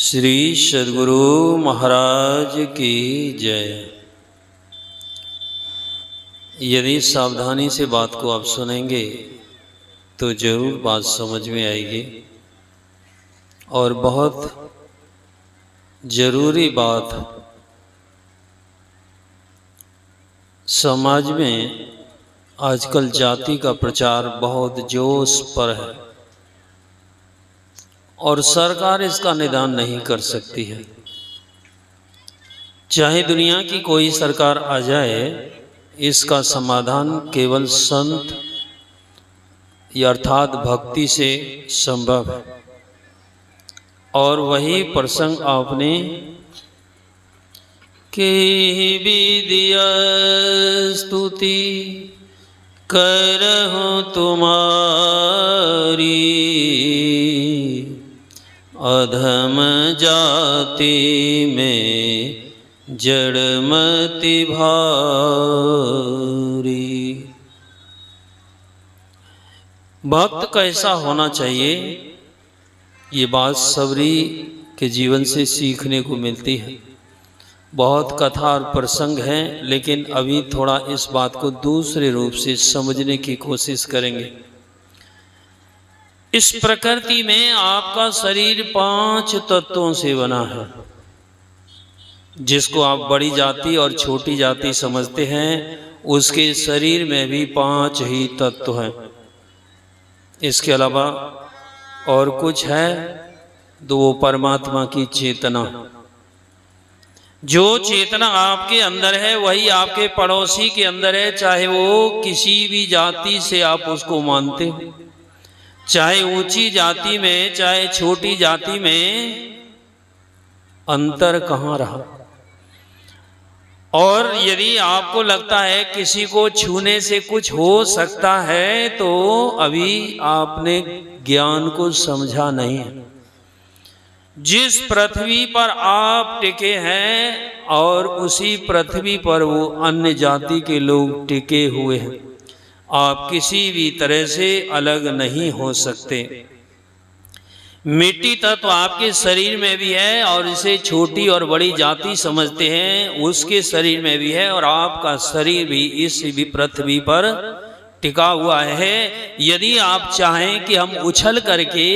श्री सद्गुरु महाराज की जय। यदि सावधानी से बात को आप सुनेंगे तो जरूर बात समझ में आएगी और बहुत जरूरी बात समाज में आजकल जाति का प्रचार बहुत जोश पर है और सरकार इसका निदान नहीं कर सकती है। चाहे दुनिया की कोई सरकार आ जाए, इसका समाधान केवल संत अर्थात भक्ति से संभव है। और वही प्रसंग आपने के विद्या स्तुति करहूं तुम्हारी, अधम जाति में जड़मति भारी। भक्त कैसा होना चाहिए, ये बात सबरी के जीवन से सीखने को मिलती है। बहुत कथा और प्रसंग हैं, लेकिन अभी थोड़ा इस बात को दूसरे रूप से समझने की कोशिश करेंगे। इस प्रकृति में आपका शरीर 5 तत्वों से बना है, जिसको आप बड़ी जाति और छोटी जाति समझते हैं। उसके शरीर में भी 5 ही तत्व हैं। इसके अलावा और कुछ है तो वो परमात्मा की चेतना। जो चेतना आपके अंदर है वही आपके पड़ोसी के अंदर है, चाहे वो किसी भी जाति से आप उसको मानते हो, चाहे ऊंची जाति में चाहे छोटी जाति में, अंतर कहाँ रहा। और यदि आपको लगता है किसी को छूने से कुछ हो सकता है, तो अभी आपने ज्ञान को समझा नहीं है। जिस पृथ्वी पर आप टिके हैं और उसी पृथ्वी पर वो अन्य जाति के लोग टिके हुए हैं। आप किसी भी तरह से अलग नहीं हो सकते। मिट्टी तत्व आपके शरीर में भी है और इसे छोटी और बड़ी जाति समझते हैं, उसके शरीर में भी है, और आपका शरीर भी इस भी पृथ्वी पर टिका हुआ है। यदि आप चाहें कि हम उछल करके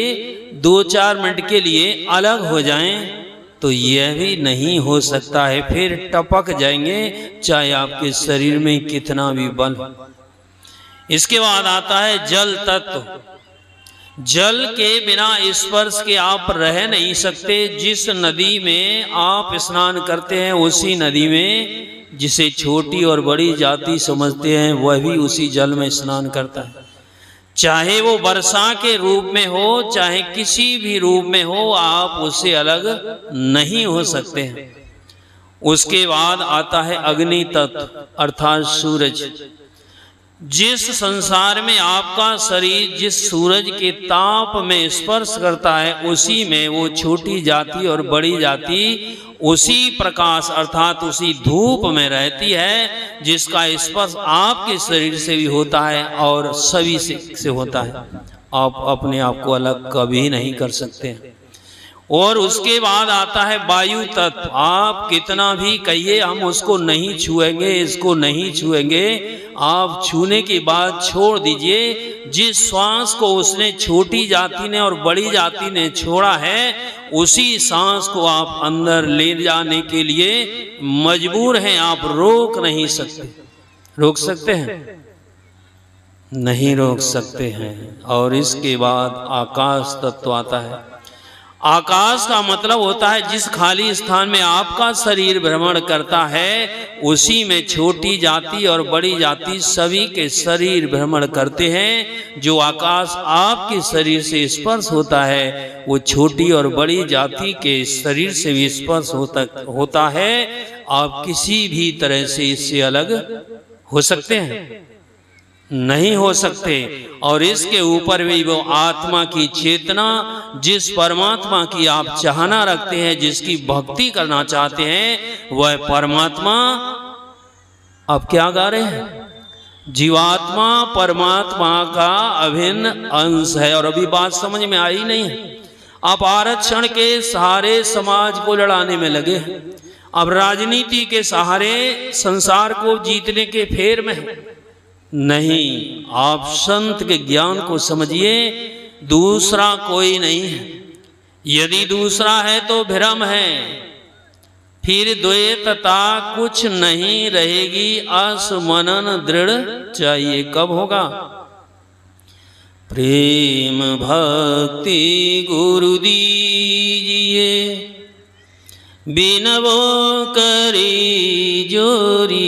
2-4 मिनट के लिए अलग हो जाएं, तो यह भी नहीं हो सकता है। फिर टपक जाएंगे, चाहे आपके शरीर में कितना भी बल। इसके बाद आता है जल तत्व। जल के बिना स्पर्श के आप रह नहीं सकते। जिस नदी में आप स्नान करते हैं, उसी नदी में जिसे छोटी और बड़ी जाति समझते हैं, वह भी उसी जल में स्नान करता है। चाहे वो वर्षा के रूप में हो, चाहे किसी भी रूप में हो, आप उससे अलग नहीं हो सकते हैं। उसके बाद आता है अग्नि तत्व अर्थात सूरज। जिस संसार में आपका शरीर जिस सूरज के ताप में स्पर्श करता है, उसी में वो छोटी जाति और बड़ी जाति उसी प्रकाश अर्थात उसी धूप में रहती है, जिसका स्पर्श आपके शरीर से भी होता है और सभी से होता है। आप अपने आप को अलग कभी नहीं कर सकते। और उसके बाद आता है वायु तत्व। आप कितना भी कहिए हम उसको नहीं छुएंगे, इसको नहीं छुएंगे, आप छूने के बाद छोड़ दीजिए। जिस श्वास को उसने छोटी जाति ने और बड़ी जाति ने छोड़ा है, उसी सांस को आप अंदर ले जाने के लिए मजबूर हैं। आप रोक नहीं सकते। रोक सकते हैं? नहीं रोक सकते हैं। और इसके बाद आकाश तत्व आता है। आकाश का मतलब होता है जिस खाली स्थान में आपका शरीर भ्रमण करता है, उसी में छोटी जाति और बड़ी जाति सभी के शरीर भ्रमण करते हैं। जो आकाश आपके शरीर से स्पर्श होता है, वो छोटी और बड़ी जाति के शरीर से भी स्पर्श होता है। आप किसी भी तरह से इससे अलग हो सकते हैं? नहीं हो सकते। और इसके ऊपर भी वो आत्मा की चेतना, जिस परमात्मा की आप चाहना रखते हैं, जिसकी भक्ति करना चाहते हैं, वह परमात्मा आप क्या गा रहे हैं? जीवात्मा परमात्मा का अभिन्न अंश है। और अभी बात समझ में आई नहीं है। आप आरक्षण के सहारे समाज को लड़ाने में लगे हैं, अब राजनीति के सहारे संसार को जीतने के फेर में हैं। नहीं, आप संत के ज्ञान को समझिए, दूसरा कोई नहीं है। यदि दूसरा है तो भ्रम है, फिर द्वैतता कुछ नहीं रहेगी। आसमनन दृढ़ चाहिए। कब होगा? प्रेम भक्ति गुरु दीजिए, बिनवो करी जोरी।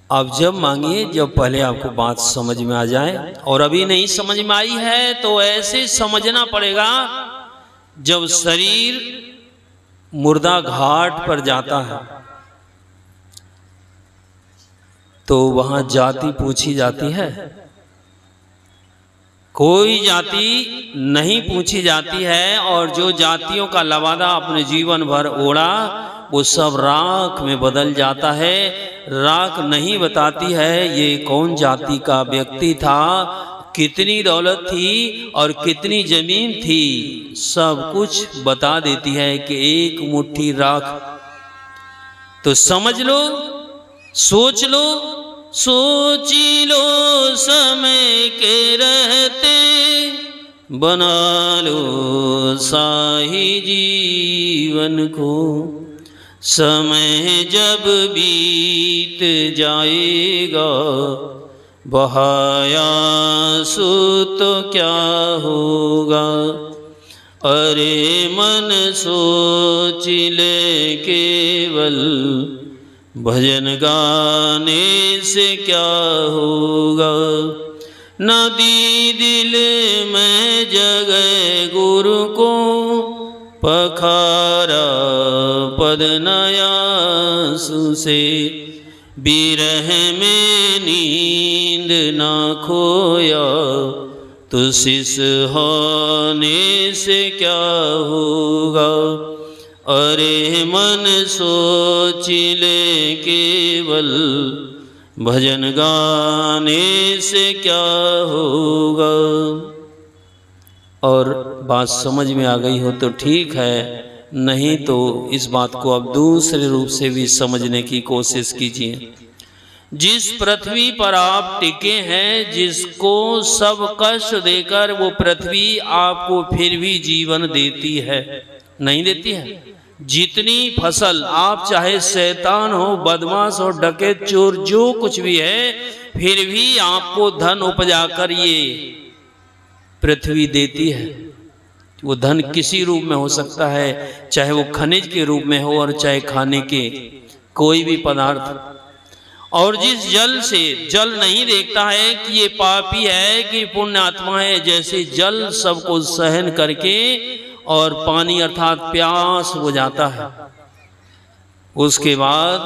आप जब मांगिए, जब पहले आपको बात समझ में आ जाए, और अभी नहीं समझ में आई है तो ऐसे समझना पड़ेगा जब शरीर मुर्दा घाट पर जाता है तो वहां जाति पूछी जाती है? कोई जाति नहीं पूछी जाती है। और जो जातियों का लवादा अपने जीवन भर ओढ़ा वो सब राख में बदल जाता है। राख नहीं बताती है ये कौन जाति का व्यक्ति था, कितनी दौलत थी और कितनी जमीन थी। सब कुछ बता देती है कि एक मुट्ठी राख। तो समझ लो, सोच लो, सोची लो, समय के रहते बना लो शाही जीवन को। समय जब बीत जाएगा बहाया सो तो क्या होगा। अरे मन सोच ले केवल, भजन गाने से क्या होगा। नदी दिल में जगह गुरु को, पखारा पद नयासु से। बिरह में नींद ना खोया तो शिष होने से क्या होगा। अरे मन सोच ले केवल, भजन गाने से क्या होगा। और बात समझ में आ गई हो तो ठीक है, नहीं तो इस बात को अब दूसरे रूप से भी समझने की कोशिश कीजिए। जिस पृथ्वी पर आप टिके हैं, जिसको सब कष्ट देकर वो पृथ्वी आपको फिर भी जीवन देती है, नहीं देती है? जितनी फसल आप, चाहे शैतान हो, बदमाश हो, डकैत, चोर, जो कुछ भी है, फिर भी आपको धन उपजा कर ये पृथ्वी देती है। वो धन किसी रूप में हो सकता है, चाहे वो खनिज के रूप में हो और चाहे खाने के कोई भी पदार्थ। और जिस जल से, जल नहीं देखता है कि ये पापी है कि पुण्य आत्मा है, जैसे जल सबको सहन करके और पानी अर्थात प्यास हो जाता है, उसके बाद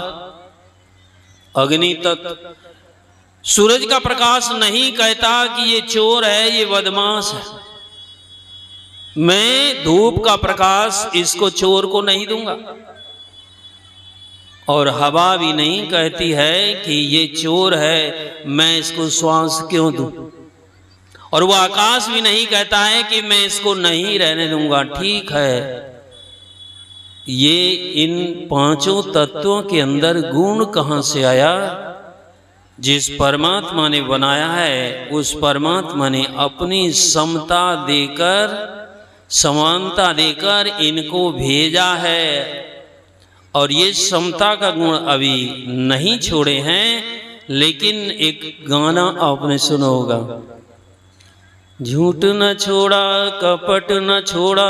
अग्नि तत्व, सूरज का प्रकाश नहीं कहता कि ये चोर है, ये बदमाश है। मैं धूप का प्रकाश इसको चोर को नहीं दूंगा। और हवा भी नहीं कहती है कि ये चोर है, मैं इसको श्वास क्यों दूं। और वो आकाश भी नहीं कहता है कि मैं इसको नहीं रहने दूंगा। ठीक है, ये इन पांचों तत्वों के अंदर गुण कहां से आया? जिस परमात्मा ने बनाया है, उस परमात्मा ने अपनी समता देकर, समानता देकर इनको भेजा है। और ये समता का गुण अभी नहीं छोड़े हैं। लेकिन एक गाना आपने सुना होगा, झूठ न छोड़ा, कपट न छोड़ा।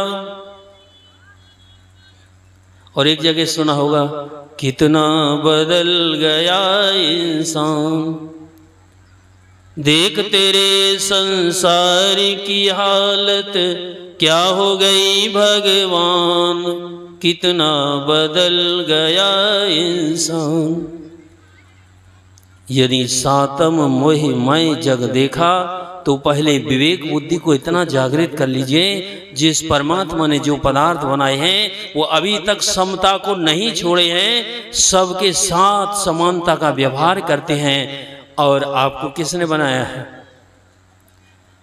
और एक जगह सुना होगा, कितना बदल गया इंसान, देख तेरे संसार की हालत क्या हो गई भगवान, कितना बदल गया इंसान। यदि सातम मोहिमय जग देखा तो पहले विवेक बुद्धि को इतना जागृत कर लीजिए, जिस परमात्मा ने जो पदार्थ बनाए हैं वो अभी तक समता को नहीं छोड़े हैं, सबके साथ समानता का व्यवहार करते हैं। और आपको किसने बनाया है?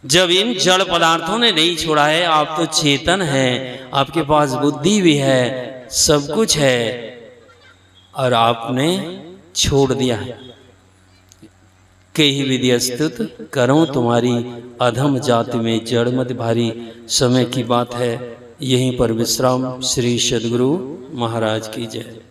जब इन जड़ पदार्थों ने नहीं छोड़ा है, आप तो चेतन हैं, आपके पास बुद्धि भी है, सब कुछ है, और आपने छोड़ दिया है। कई विधि स्तुत करूं तुम्हारी, अधम जाति में जड़ मत भारी। समय की बात है, यहीं पर विश्राम। श्री सद्गुरु महाराज की जय।